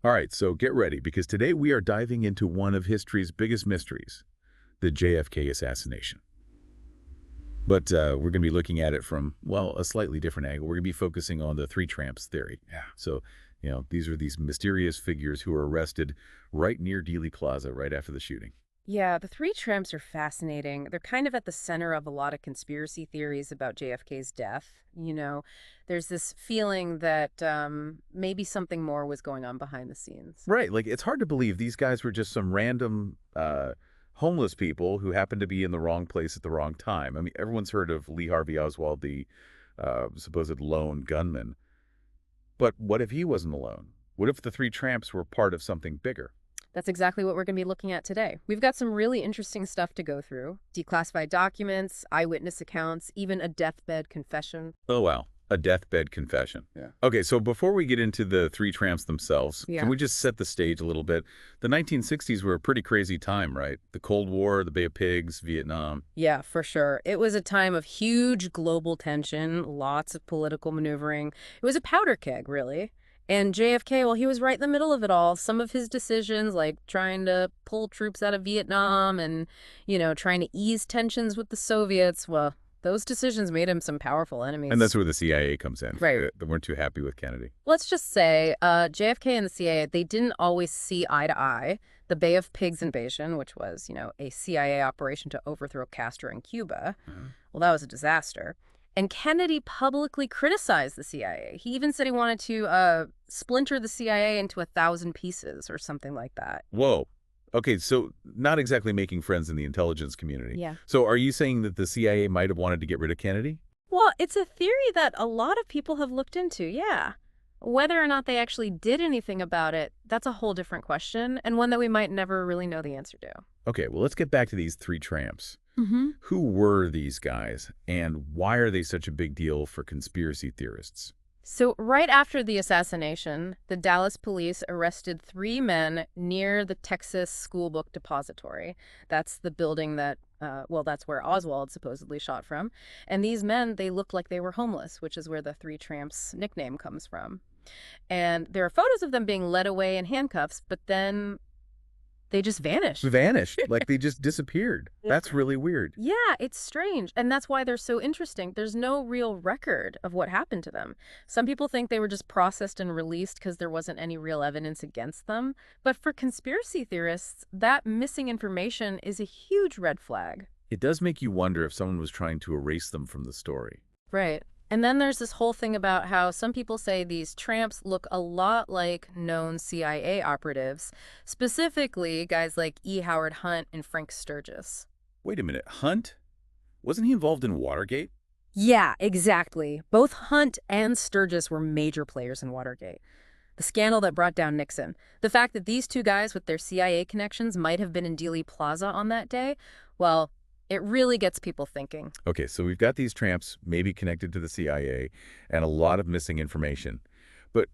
All right, so get ready because today we are diving into one of history's biggest mysteries, the JFK assassination. But we're going to be looking at it from, well, a slightly different angle. We're going to be focusing on the three tramps theory. Yeah. So, these are these mysterious figures who were arrested right near Dealey Plaza right after the shooting. Yeah, the three tramps are fascinating. They're kind of at the center of a lot of conspiracy theories about JFK's death. There's this feeling that maybe something more was going on behind the scenes. Right, like it's hard to believe these guys were just some random homeless people who happened to be in the wrong place at the wrong time. I mean, everyone's heard of Lee Harvey Oswald, the supposed lone gunman. But what if he wasn't alone? What if the three tramps were part of something bigger? That's exactly what we're going to be looking at today. We've got some really interesting stuff to go through. Declassified documents, eyewitness accounts, even a deathbed confession. Oh, wow. A deathbed confession. Yeah. Okay, so before we get into the three tramps themselves, Yeah. can we just set the stage a little bit? The 1960s were a pretty crazy time, right? The Cold War, the Bay of Pigs, Vietnam. Yeah, for sure. It was a time of huge global tension, lots of political maneuvering. It was a powder keg, really. And JFK, well, he was right in the middle of it all. Some of his decisions, like trying to pull troops out of Vietnam and, trying to ease tensions with the Soviets, well, those decisions made him some powerful enemies. And that's where the CIA comes in. Right. They weren't too happy with Kennedy. Let's just say JFK and the CIA, they didn't always see eye to eye. The Bay of Pigs invasion, which was, a CIA operation to overthrow Castro in Cuba, well, that was a disaster. And Kennedy publicly criticized the CIA. He even said he wanted to splinter the CIA into 1,000 pieces or something like that. Whoa. Okay, so not exactly making friends in the intelligence community. Yeah. So are you saying that the CIA might have wanted to get rid of Kennedy? Well, it's a theory that a lot of people have looked into, yeah. Whether or not they actually did anything about it, that's a whole different question, and one that we might never really know the answer to. Okay, well, let's get back to these three tramps. Mm-hmm. Who were these guys, and why are they such a big deal for conspiracy theorists? So right after the assassination, the Dallas police arrested 3 men near the Texas School Book Depository. That's the building that, that's where Oswald supposedly shot from. And these men, they looked like they were homeless, which is where the Three Tramps nickname comes from. And there are photos of them being led away in handcuffs, but then they just vanished. Vanished, like they just disappeared. That's really weird. Yeah, it's strange. And that's why they're so interesting. There's no real record of what happened to them. Some people think they were just processed and released because there wasn't any real evidence against them. But for conspiracy theorists, that missing information is a huge red flag. It does make you wonder if someone was trying to erase them from the story. Right. And then there's this whole thing about how some people say these tramps look a lot like known CIA operatives, specifically guys like E. Howard Hunt and Frank Sturgis. Wait a minute, Hunt? Wasn't he involved in Watergate? Yeah, exactly. Both Hunt and Sturgis were major players in Watergate. The scandal that brought down Nixon. The fact that these two guys with their CIA connections might have been in Dealey Plaza on that day, well, it really gets people thinking. Okay, so we've got these tramps maybe connected to the CIA and a lot of missing information. But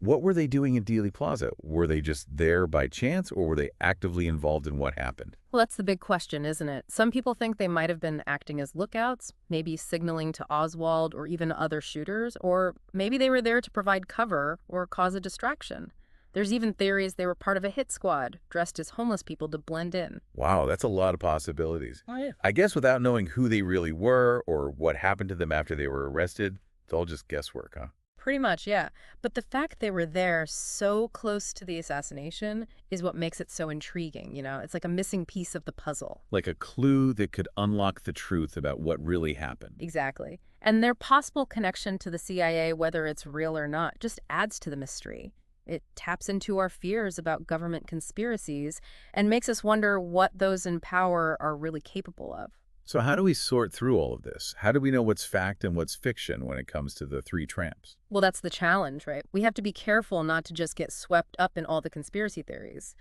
what were they doing in Dealey Plaza? Were they just there by chance or were they actively involved in what happened? Well, that's the big question, isn't it? Some people think they might have been acting as lookouts, maybe signaling to Oswald or even other shooters, or maybe they were there to provide cover or cause a distraction. There's even theories they were part of a hit squad, dressed as homeless people to blend in. Wow, that's a lot of possibilities. Oh, yeah. I guess without knowing who they really were or what happened to them after they were arrested, it's all just guesswork, huh? Pretty much, yeah. But the fact they were there so close to the assassination is what makes it so intriguing, It's like a missing piece of the puzzle. Like a clue that could unlock the truth about what really happened. Exactly. And their possible connection to the CIA, whether it's real or not, just adds to the mystery. It taps into our fears about government conspiracies and makes us wonder what those in power are really capable of. So how do we sort through all of this? How do we know what's fact and what's fiction when it comes to the three tramps? Well, that's the challenge, right? We have to be careful not to just get swept up in all the conspiracy theories.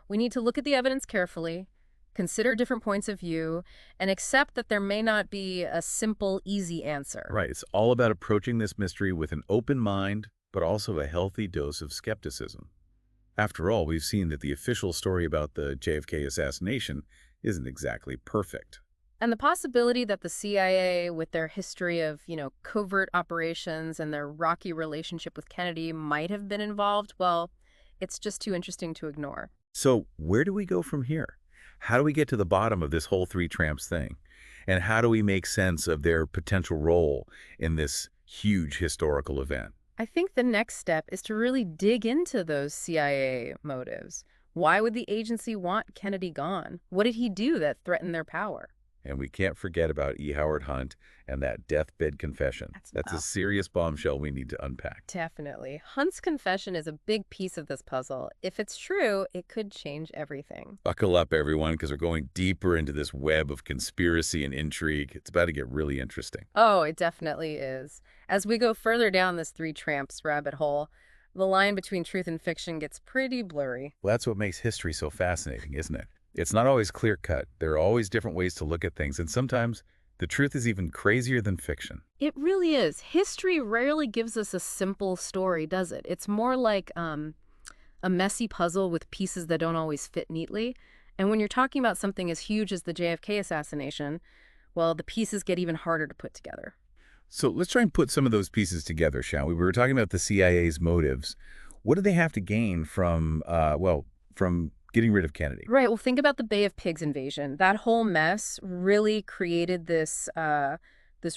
We need to look at the evidence carefully, consider different points of view, and accept that there may not be a simple, easy answer. Right. It's all about approaching this mystery with an open mind, but also a healthy dose of skepticism. After all, we've seen that the official story about the JFK assassination isn't exactly perfect. And the possibility that the CIA, with their history of, covert operations and their rocky relationship with Kennedy might have been involved, well, It's just too interesting to ignore. So where do we go from here? How do we get to the bottom of this whole three tramps thing? And how do we make sense of their potential role in this huge historical event? I think the next step is to really dig into those CIA motives. Why would the agency want Kennedy gone? What did he do that threatened their power? And we can't forget about E. Howard Hunt and that deathbed confession. That's a Oh, serious bombshell we need to unpack. definitely. Hunt's confession is a big piece of this puzzle. If it's true, it could change everything. Buckle up, everyone, because we're going deeper into this web of conspiracy and intrigue. It's about to get really interesting. Oh, it definitely is. As we go further down this three tramps rabbit hole, the line between truth and fiction gets pretty blurry. Well, that's what makes history so fascinating, isn't it? It's not always clear-cut. There are always different ways to look at things, and sometimes the truth is even crazier than fiction. It really is. History rarely gives us a simple story, does it? It's more like a messy puzzle with pieces that don't always fit neatly. And when you're talking about something as huge as the JFK assassination, well, the pieces get even harder to put together. So let's try and put some of those pieces together, shall we? We were talking about the CIA's motives. What do they have to gain from, from getting rid of Kennedy? Right. Well, think about the Bay of Pigs invasion. That whole mess really created this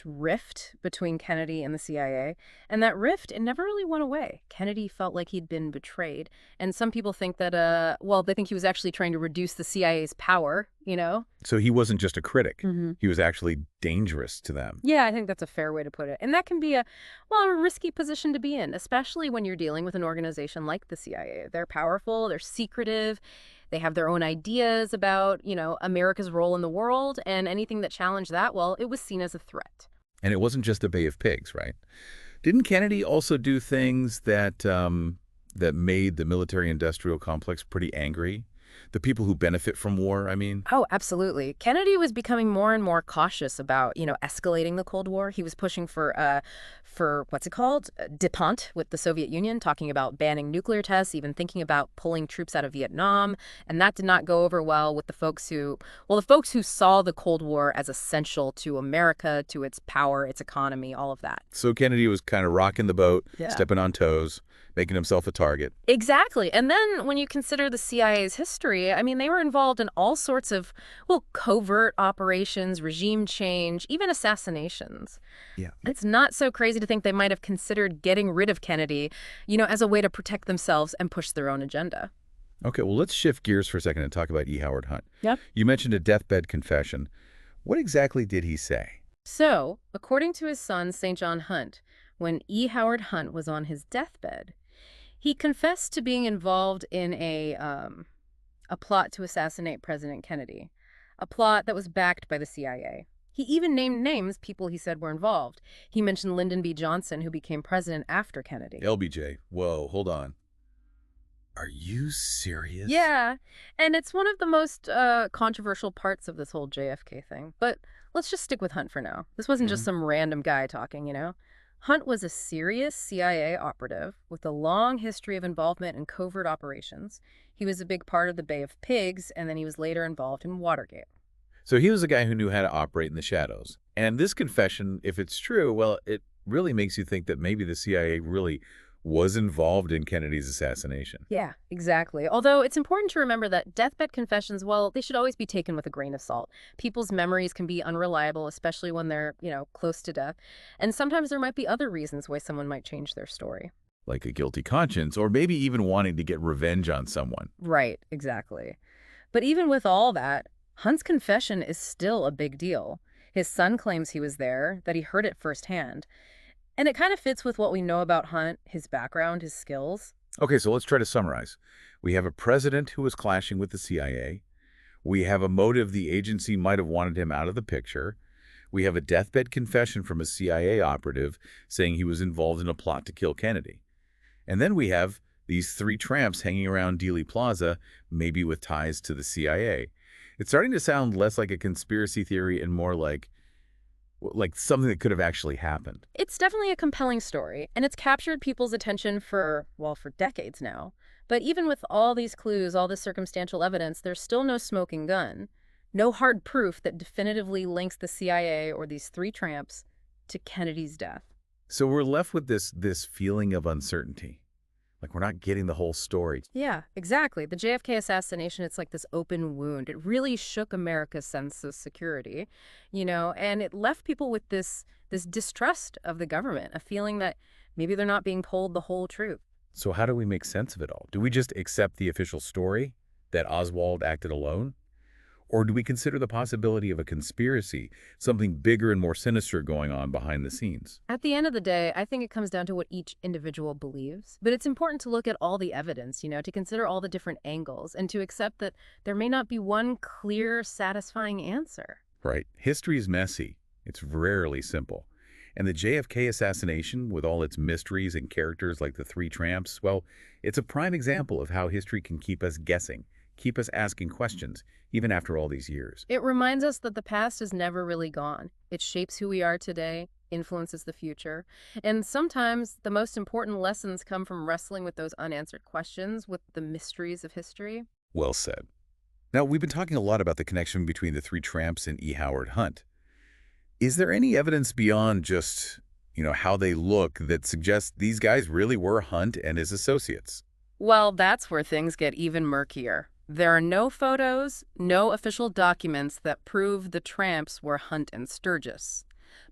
rift between Kennedy and the CIA. And that rift, it never really went away. Kennedy felt like he'd been betrayed. And some people think that, well, they think he was actually trying to reduce the CIA's power, you know? So he wasn't just a critic. Hmm. He was actually dangerous to them. Yeah, I think that's a fair way to put it. And that can be a risky position to be in, especially when you're dealing with an organization like the CIA. They're powerful, they're secretive, they have their own ideas about, America's role in the world, and anything that challenged that, well, it was seen as a threat. And it wasn't just the Bay of Pigs, right? Didn't Kennedy also do things that made the military-industrial complex pretty angry? The people who benefit from war, I mean? Oh, absolutely. Kennedy was becoming more and more cautious about, escalating the Cold War. He was pushing for what's it called? Détente with the Soviet Union, talking about banning nuclear tests, even thinking about pulling troops out of Vietnam. And that did not go over well with the folks who saw the Cold War as essential to America, to its power, its economy, all of that. So Kennedy was kind of rocking the boat, Yeah. stepping on toes, making himself a target. Exactly. And then when you consider the CIA's history, I mean, they were involved in all sorts of, covert operations, regime change, even assassinations. Yeah. It's not so crazy to think they might have considered getting rid of Kennedy, as a way to protect themselves and push their own agenda. Okay, well, let's shift gears for a second and talk about E. Howard Hunt. Yep. You mentioned a deathbed confession. What exactly did he say? So, according to his son, St. John Hunt, when E. Howard Hunt was on his deathbed, he confessed to being involved in a plot to assassinate President Kennedy, a plot that was backed by the CIA. He even named names, people he said were involved. He mentioned Lyndon B. Johnson, who became president after Kennedy. LBJ. Whoa, hold on. Are you serious? Yeah, and it's one of the most controversial parts of this whole JFK thing. But let's just stick with Hunt for now. This wasn't just some random guy talking. Hunt was a serious CIA operative with a long history of involvement in covert operations. He was a big part of the Bay of Pigs, and then he was later involved in Watergate. So he was a guy who knew how to operate in the shadows. And this confession, if it's true, well, it really makes you think that maybe the CIA really was involved in Kennedy's assassination. Yeah, exactly. Although it's important to remember that deathbed confessions, well, they should always be taken with a grain of salt. People's memories can be unreliable, especially when they're, close to death. And sometimes there might be other reasons why someone might change their story. Like a guilty conscience, or maybe even wanting to get revenge on someone. Right, exactly. But even with all that, Hunt's confession is still a big deal. His son claims he was there, that he heard it firsthand. And it kind of fits with what we know about Hunt, his background, his skills. Okay, so let's try to summarize. We have a president who was clashing with the CIA. We have a motive the agency might have wanted him out of the picture. We have a deathbed confession from a CIA operative saying he was involved in a plot to kill Kennedy. And then we have these three tramps hanging around Dealey Plaza, maybe with ties to the CIA. It's starting to sound less like a conspiracy theory and more like something that could have actually happened. It's definitely a compelling story, and it's captured people's attention for decades now. But even with all these clues, all this circumstantial evidence, there's still no smoking gun. No hard proof that definitively links the CIA or these three tramps to Kennedy's death. So we're left with this feeling of uncertainty. Like we're not getting the whole story. Yeah, exactly. The JFK assassination, it's like this open wound. It really shook America's sense of security, and it left people with this distrust of the government, a feeling that maybe they're not being told the whole truth. So how do we make sense of it all? Do we just accept the official story that Oswald acted alone? Or do we consider the possibility of a conspiracy, something bigger and more sinister going on behind the scenes? At the end of the day, I think it comes down to what each individual believes. But it's important to look at all the evidence, to consider all the different angles and to accept that there may not be one clear, satisfying answer. Right. History is messy. It's rarely simple. And the JFK assassination, with all its mysteries and characters like the three tramps, well, it's a prime example of how history can keep us guessing, keep us asking questions, even after all these years. It reminds us that the past is never really gone. It shapes who we are today, influences the future. And sometimes the most important lessons come from wrestling with those unanswered questions, with the mysteries of history. Well said. Now, we've been talking a lot about the connection between the three tramps and E. Howard Hunt. Is there any evidence beyond just, how they look that suggests these guys really were Hunt and his associates? Well, that's where things get even murkier. There are no photos, no official documents that prove the tramps were Hunt and Sturgis.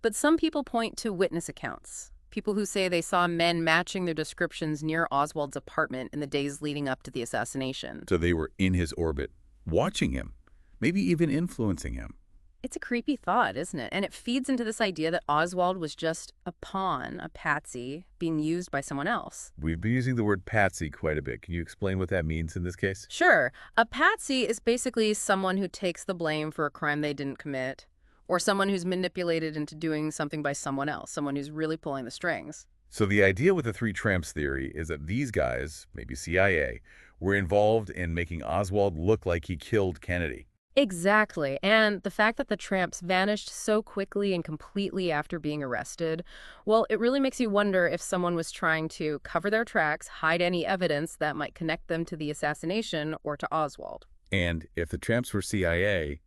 But some people point to witness accounts. People who say they saw men matching their descriptions near Oswald's apartment in the days leading up to the assassination. So they were in his orbit, watching him, maybe even influencing him. It's a creepy thought, isn't it? And it feeds into this idea that Oswald was just a pawn, a patsy, being used by someone else. We've been using the word patsy quite a bit. Can you explain what that means in this case? Sure, a patsy is basically someone who takes the blame for a crime they didn't commit, or someone who's manipulated into doing something by someone else, someone who's really pulling the strings. So the idea with the three tramps theory is that these guys, maybe CIA, were involved in making Oswald look like he killed Kennedy. Exactly. And the fact that the tramps vanished so quickly and completely after being arrested, well, it really makes you wonder if someone was trying to cover their tracks, hide any evidence that might connect them to the assassination or to Oswald. And if the tramps were CIA,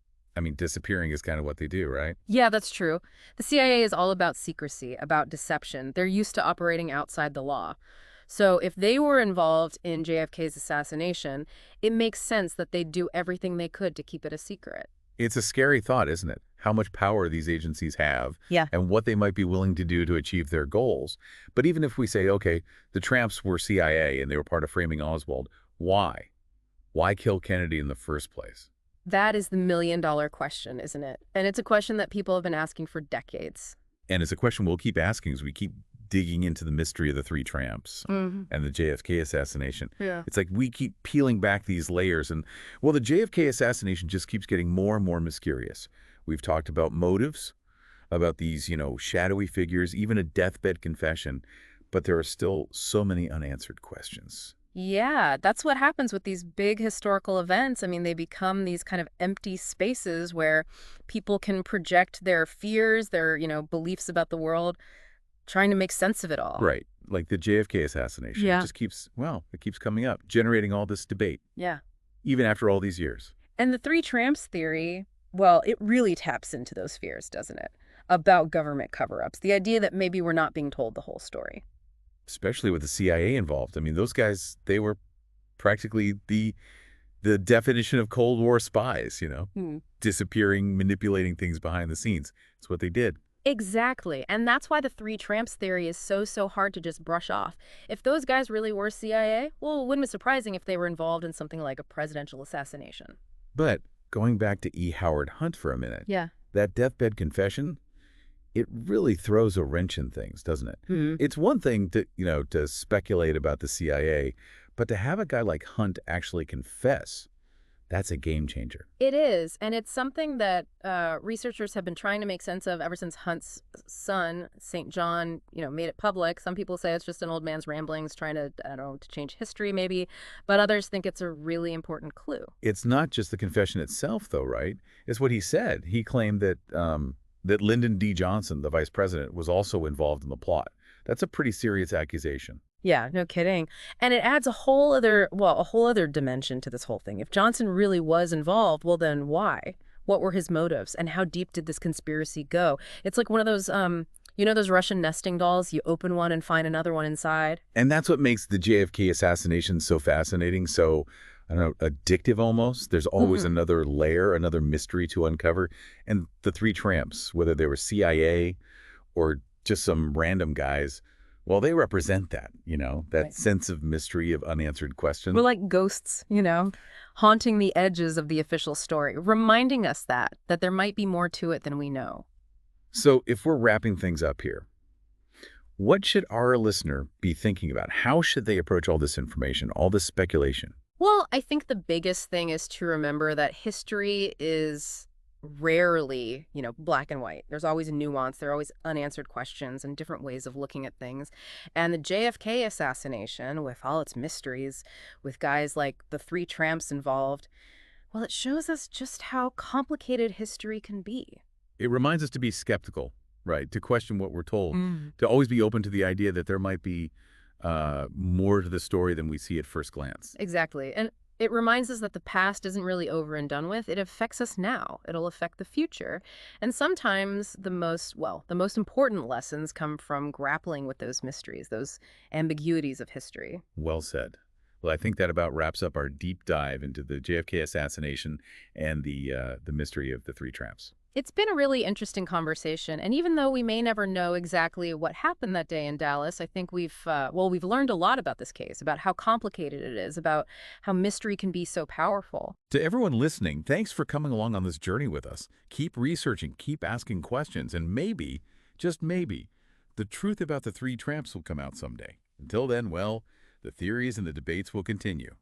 disappearing is kind of what they do, right? Yeah, that's true. The CIA is all about secrecy, about deception. They're used to operating outside the law. So if they were involved in JFK's assassination, it makes sense that they'd do everything they could to keep it a secret. It's a scary thought, isn't it? How much power these agencies have Yeah. and what they might be willing to do to achieve their goals. But even if we say, okay, the tramps were CIA and they were part of framing Oswald, why? Why kill Kennedy in the first place? That is the million-dollar question, isn't it? And it's a question that people have been asking for decades. And it's a question we'll keep asking as we keep digging into the mystery of the three tramps and the JFK assassination. Yeah. It's like we keep peeling back these layers. And, well, the JFK assassination just keeps getting more and more mysterious. We've talked about motives, about these, shadowy figures, even a deathbed confession. But there are still so many unanswered questions. Yeah, that's what happens with these big historical events. They become these kind of empty spaces where people can project their fears, their, beliefs about the world, trying to make sense of it all. Right. Like the JFK assassination. Yeah. It just keeps, it keeps coming up, generating all this debate, Yeah. even after all these years. And the three tramps theory, well, it really taps into those fears, doesn't it? About government cover-ups, the idea that maybe we're not being told the whole story. Especially with the CIA involved. Those guys, they were practically the definition of Cold War spies, disappearing, manipulating things behind the scenes. It's what they did. Exactly. And that's why the three tramps theory is so hard to just brush off. If those guys really were CIA, well, it wouldn't be surprising if they were involved in something like a presidential assassination. But going back to E. Howard Hunt for a minute, Yeah. that deathbed confession, it really throws a wrench in things, doesn't it? It's one thing to speculate about the CIA, but to have a guy like Hunt actually confess, that's a game changer. It is, and it's something that researchers have been trying to make sense of ever since Hunt's son, St. John, made it public. Some people say it's just an old man's ramblings trying to, I don't know, to change history maybe, but others think it's a really important clue. It's not just the confession itself, though, right? It's what he said. He claimed that that Lyndon D. Johnson, the vice president, was also involved in the plot. That's a pretty serious accusation. Yeah, no kidding. And it adds a whole other dimension to this whole thing. If Johnson really was involved, well, then why? What were his motives? And how deep did this conspiracy go? It's like one of those, You know those Russian nesting dolls? You open one and find another one inside? And that's what makes the JFK assassination so fascinating, so, I don't know, addictive almost. There's always Hmm. another layer, another mystery to uncover. And the three tramps, whether they were CIA or just some random guys, well, they represent that, that Right. sense of mystery, of unanswered We're question. like ghosts, haunting the edges of the official story, reminding us that there might be more to it than we know. So if we're wrapping things up here, what should our listener be thinking about? How should they approach all this information, all this speculation? Well, I think the biggest thing is to remember that history is rarely, black and white. There's always a nuance, there are always unanswered questions and different ways of looking at things. And the JFK assassination, with all its mysteries, with guys like the three tramps involved, well, it shows us just how complicated history can be. It reminds us to be skeptical, right? To question what we're told, Mm. to always be open to the idea that there might be more to the story than we see at first glance. Exactly. And it reminds us that the past isn't really over and done with. It affects us now. It'll affect the future. And sometimes the most important lessons come from grappling with those mysteries, those ambiguities of history. Well said. Well, I think that about wraps up our deep dive into the JFK assassination and the mystery of the three tramps. It's been a really interesting conversation, and even though we may never know exactly what happened that day in Dallas, I think we've learned a lot about this case, about how complicated it is, about how mystery can be so powerful. To everyone listening, thanks for coming along on this journey with us. Keep researching, keep asking questions, and maybe, just maybe, the truth about the three tramps will come out someday. Until then, well, the theories and the debates will continue.